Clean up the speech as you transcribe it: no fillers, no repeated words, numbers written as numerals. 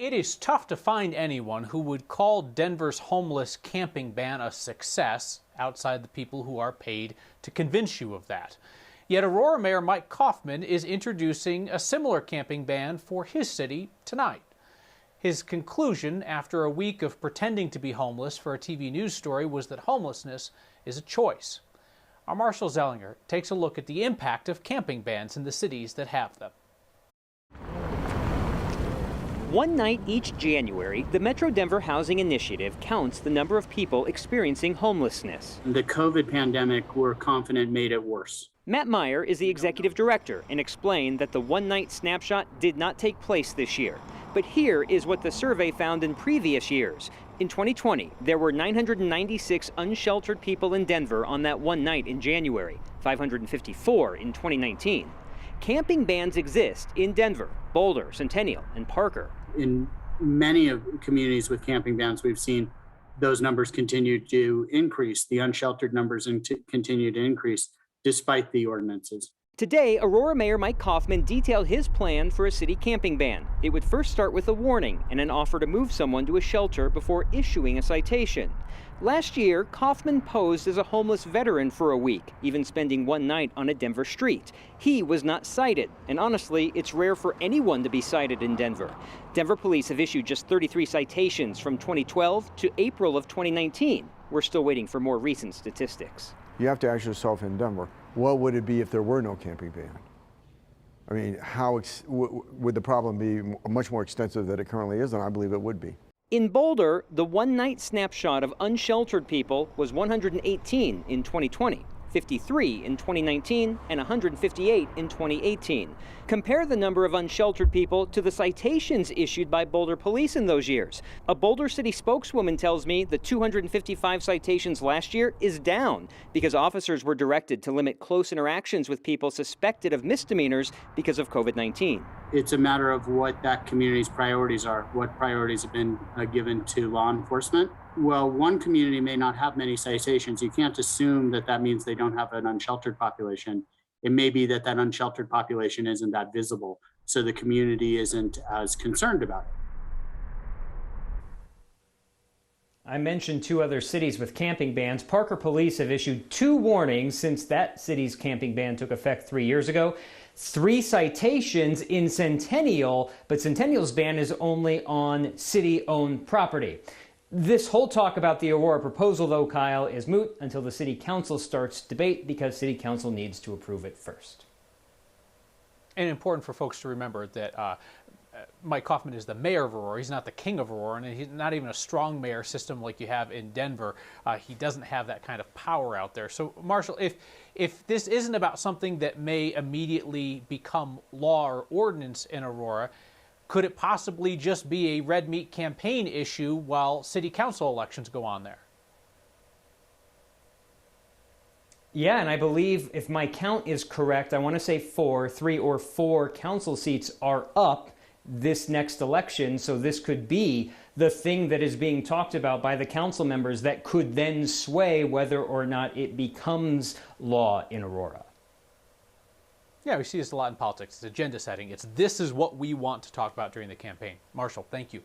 It is tough to find anyone who would call Denver's homeless camping ban a success outside the people who are paid to convince you of that. Yet Aurora Mayor Mike Coffman is introducing a similar camping ban for his city tonight. His conclusion after a week of pretending to be homeless for a TV news story was that homelessness is a choice. Our Marshall Zellinger takes a look at the impact of camping bans in the cities that have them. One night each January, the Metro Denver Housing Initiative counts the number of people experiencing homelessness. The COVID pandemic, we're confident, made it worse. Matt Meyer is the executive director and explained that the one-night snapshot did not take place this year. But here is what the survey found in previous years. In 2020, there were 996 unsheltered people in Denver on that one night in January, 554 in 2019. Camping bans exist in Denver, Boulder, Centennial, and Parker. In many of communities with camping bans, we've seen those numbers continue to increase. The unsheltered numbers continue to increase despite the ordinances. Today, Aurora Mayor Mike Coffman detailed his plan for a city camping ban. It would first start with a warning and an offer to move someone to a shelter before issuing a citation. Last year, Coffman posed as a homeless veteran for a week, even spending one night on a Denver street. He was not cited, and honestly, it's rare for anyone to be cited in Denver. Denver police have issued just 33 citations from 2012 to April of 2019. We're still waiting for more recent statistics. You have to ask yourself in Denver, what would it be if there were no camping ban? I mean, would the problem be much more extensive than it currently is? And I believe it would be. In Boulder, the one-night snapshot of unsheltered people was 118 in 2020, 53 in 2019, and 158 in 2018. Compare the number of unsheltered people to the citations issued by Boulder police in those years. A Boulder City spokeswoman tells me the 255 citations last year is down because officers were directed to limit close interactions with people suspected of misdemeanors because of COVID-19. It's a matter of what that community's priorities are, what priorities have been given to law enforcement. Well, one community may not have many citations. You can't assume that that means they don't have an unsheltered population. It may be that that unsheltered population isn't that visible, so the community isn't as concerned about it. I mentioned two other cities with camping bans. Parker police have issued 2 warnings since that city's camping ban took effect 3 years ago. 3 citations in Centennial, but Centennial's ban is only on city-owned property. This whole talk about the Aurora proposal, though, Kyle, is moot until the city council starts debate because city council needs to approve it first. And important for folks to remember that Mike Coffman is the mayor of Aurora. He's not the king of Aurora, and he's not even a strong mayor system like you have in Denver. He doesn't have that kind of power out there. So, Marshall, if this isn't about something that may immediately become law or ordinance in Aurora, could it possibly just be a red meat campaign issue while city council elections go on there? Yeah, and I believe if my count is correct, I want to say 3 or 4 council seats are up this next election. So this could be the thing that is being talked about by the council members that could then sway whether or not it becomes law in Aurora. Yeah, we see this a lot in politics. It's agenda setting. This is what we want to talk about during the campaign. Marshall, thank you.